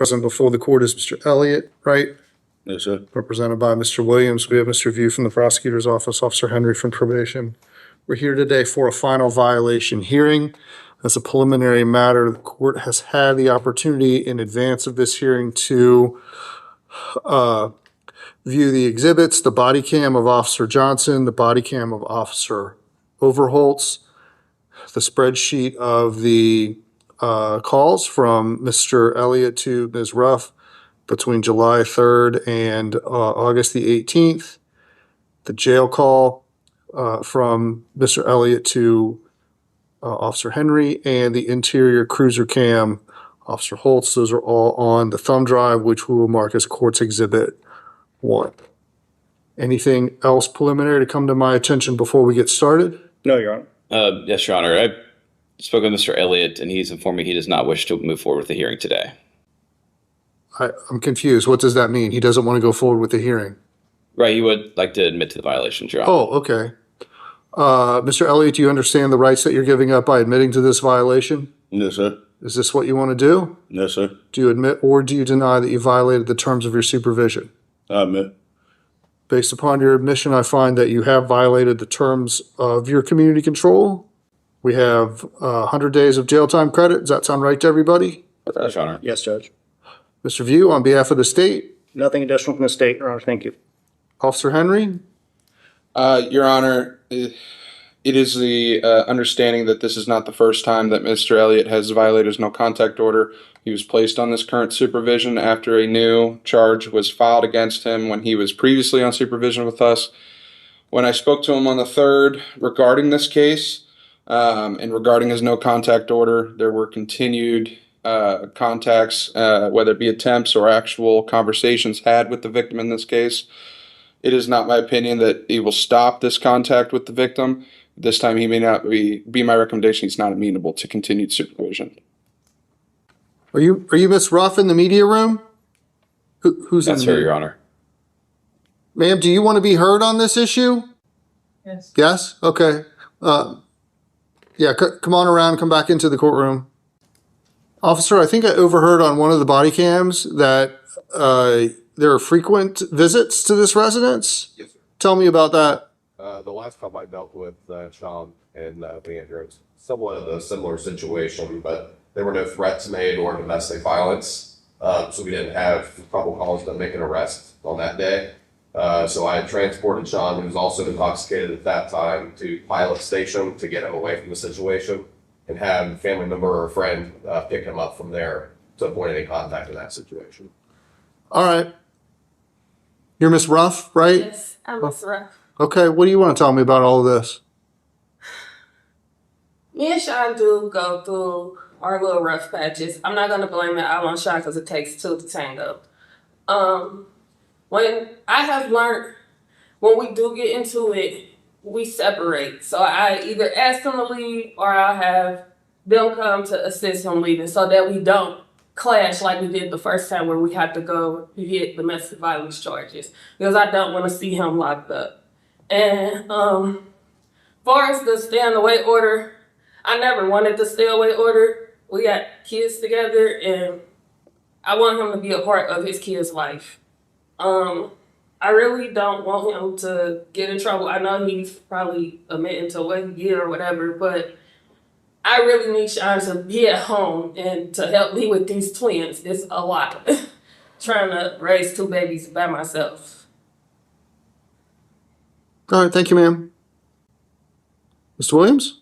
Present before the court is Mr. Elliott, right? Yes, sir. Represented by Mr. Williams. We have Mr. View from the prosecutor's office, Officer Henry from probation. We're here today for a final violation hearing. As a preliminary matter, the court has had the opportunity in advance of this hearing to view the exhibits, the body cam of Officer Johnson, the body cam of Officer Overholtz, the spreadsheet of the calls from Mr. Elliott to Ms. Ruff between July 3rd and August the 18th, the jail call from Mr. Elliott to Officer Henry, and the interior cruiser cam, Officer Holtz. Those are all on the thumb drive, which we will mark as Court's Exhibit 1. Anything else preliminary to come to my attention before we get started? No, Your Honor. Yes, Your Honor. I spoke with Mr. Elliott, and he's informed me he does not wish to move forward with the hearing today. I'm confused. What does that mean? He doesn't want to go forward with the hearing? Right, he would like to admit to the violations, Your Honor. Oh, okay. Mr. Elliott, do you understand the rights that you're giving up by admitting to this violation? Yes, sir. Is this what you want to do? Yes, sir. Do you admit or do you deny that you violated the terms of your supervision? I admit. Based upon your admission, I find that you have violated the terms of your community control. We have 100 days of jail time credit. Does that sound right to everybody? Yes, Your Honor. Yes, Judge. Mr. View, on behalf of the state, Nothing additional from the state, Your Honor. Thank you. Officer Henry, Your Honor, it is the understanding that this is not the first time that Mr. Elliott has violated his no contact order. He was placed on this current supervision after a new charge was filed against him when he was previously on supervision with us. When I spoke to him on the 3rd regarding this case and regarding his no contact order, there were continued contacts, whether it be attempts or actual conversations had with the victim in this case. It is not my opinion that he will stop this contact with the victim. This time he may not be my recommendation. He's not amenable to continued supervision. are you Miss Ruff in the media room? Who's in That's the her, Your Honor. Ma'am, do you want to be heard on this issue? Yes. Yes? Okay. Yeah, come on around, come back into the courtroom. Officer, I think I overheard on one of the body cams that there are frequent visits to this residence. Yes, sir. Tell me about that. The last time I dealt with Sean and Leandro, it's somewhat of a similar situation, but there were no threats made or domestic violence. So we didn't have probable cause to make an arrest on that day. So I had transported Sean, who was also intoxicated at that time, to Pilot Station to get him away from the situation and have a family member or a friend pick him up from there to avoid any contact in that situation. All right. You're Miss Ruff, right? Yes, I'm Miss Ruff. Okay, what do you want to tell me about all of this? Me and Sean do go through our little rough patches. I'm not going to blame it all on Sean because it takes two to tango. When I have learned, when we do get into it, we separate. So I either ask him to leave or I'll have them come to assist him leaving so that we don't clash like we did the first time where we had to go get domestic violence charges because I don't want to see him locked up. And far as the stay away order, I never wanted the stay away order. We got kids together and I want him to be a part of his kid's life. I really don't want him to get in trouble. I know he's probably admitting to what he did or whatever, but I really need Sean to be at home and to help me with these twins. It's a lot. Trying to raise two babies by myself. All right, thank you, ma'am. Mr. Williams?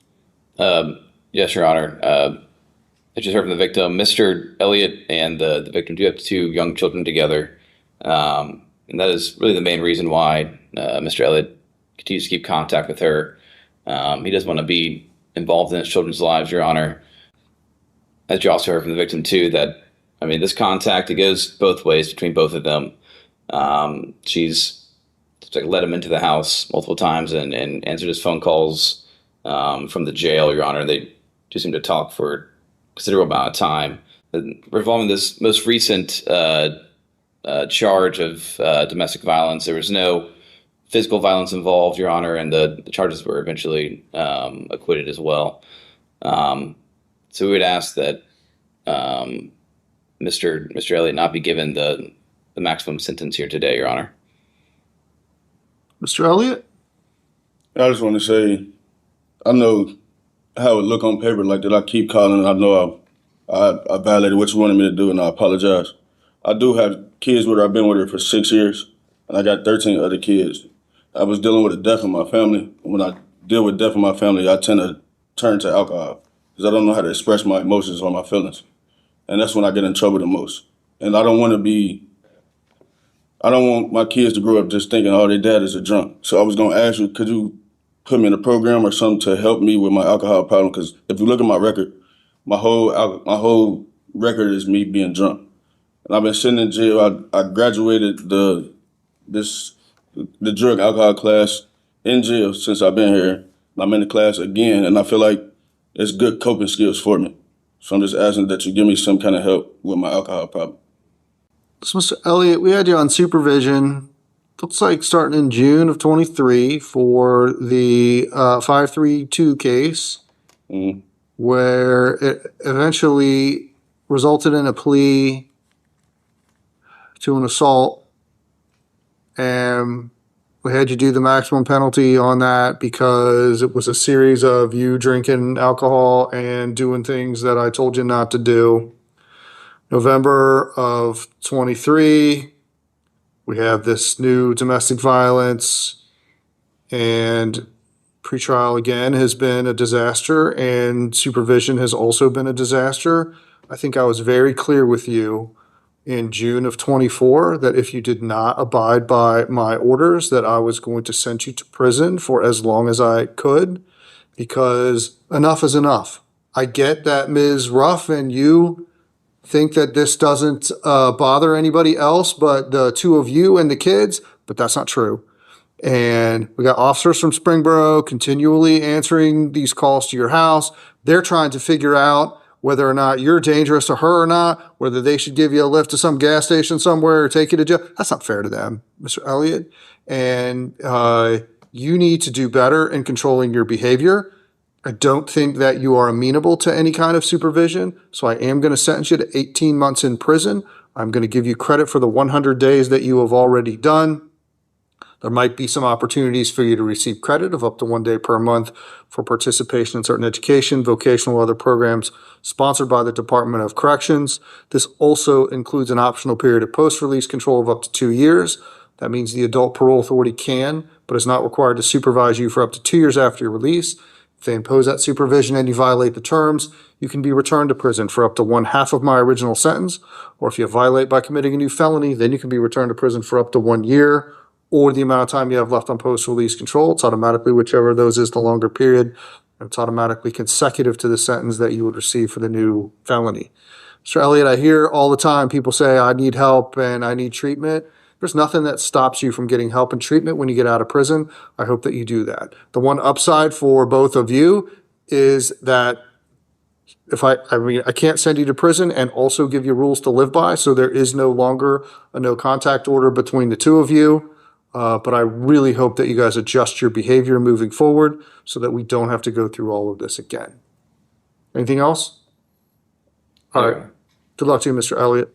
Yes, Your Honor. I just heard from the victim. Mr. Elliott and the victim do have two young children together. And that is really the main reason why Mr. Elliott continues to keep contact with her. He doesn't want to be involved in his children's lives, Your Honor. As you also heard from the victim, too, that, I mean, this contact, it goes both ways between both of them. She's let him into the house multiple times and answered his phone calls from the jail, Your Honor. They do seem to talk for a considerable amount of time. Revolving this most recent charge of domestic violence, there was no physical violence involved, Your Honor, and the charges were eventually acquitted as well. So we would ask that Mr. Elliott not be given the maximum sentence here today, Your Honor. Mr. Elliott? I just want to say, I know how it look on paper, like that I keep calling, and I know I violated what you wanted me to do, and I apologize. I do have kids with her. I've been with her for 6 years, and I got 13 other kids. I was dealing with the death in my family. When I deal with death in my family, I tend to turn to alcohol because I don't know how to express my emotions or my feelings. And that's when I get in trouble the most. And I don't want my kids to grow up just thinking, oh, their dad is a drunk. So I was going to ask you, could you put me in a program or something to help me with my alcohol problem? Because if you look at my record, my whole record is me being drunk. And I've been sitting in jail. I graduated the drug alcohol class in jail since I've been here. I'm in the class again, and I feel like it's good coping skills for me. So I'm just asking that you give me some kind of help with my alcohol problem. So, Mr. Elliott, we had you on supervision, looks like starting in June of 23 for the 532 case, where it eventually resulted in a plea to an assault. And we had you do the maximum penalty on that because it was a series of you drinking alcohol and doing things that I told you not to do. November of 23, we have this new domestic violence, and pretrial again has been a disaster, and supervision has also been a disaster. I think I was very clear with you in June of 24 that if you did not abide by my orders, that I was going to send you to prison for as long as I could, because enough is enough. I get that Ms. Ruff and you think that this doesn't bother anybody else but the two of you and the kids, but that's not true. And we got officers from Springboro continually answering these calls to your house. They're trying to figure out whether or not you're dangerous to her or not, whether they should give you a lift to some gas station somewhere or take you to jail. That's not fair to them, Mr. Elliott. And you need to do better in controlling your behavior. I don't think that you are amenable to any kind of supervision, so I am going to sentence you to 18 months in prison. I'm going to give you credit for the 100 days that you have already done. There might be some opportunities for you to receive credit of up to 1 day per month for participation in certain education, vocational, or other programs sponsored by the Department of Corrections. This also includes an optional period of post-release control of up to 2 years. That means the adult parole authority can, but is not required to supervise you for up to 2 years after your release. If they impose that supervision and you violate the terms, you can be returned to prison for up to 1/2 of my original sentence. Or if you violate by committing a new felony, then you can be returned to prison for up to 1 year or the amount of time you have left on post-release control. It's automatically, whichever of those is the longer period. It's automatically consecutive to the sentence that you would receive for the new felony. Mr. Elliott, I hear all the time people say, I need help and I need treatment. There's nothing that stops you from getting help and treatment when you get out of prison. I hope that you do that. The one upside for both of you is that if I can't send you to prison and also give you rules to live by, so there is no longer a no contact order between the two of you. But I really hope that you guys adjust your behavior moving forward so that we don't have to go through all of this again. Anything else? All right. Good luck to you, Mr. Elliott.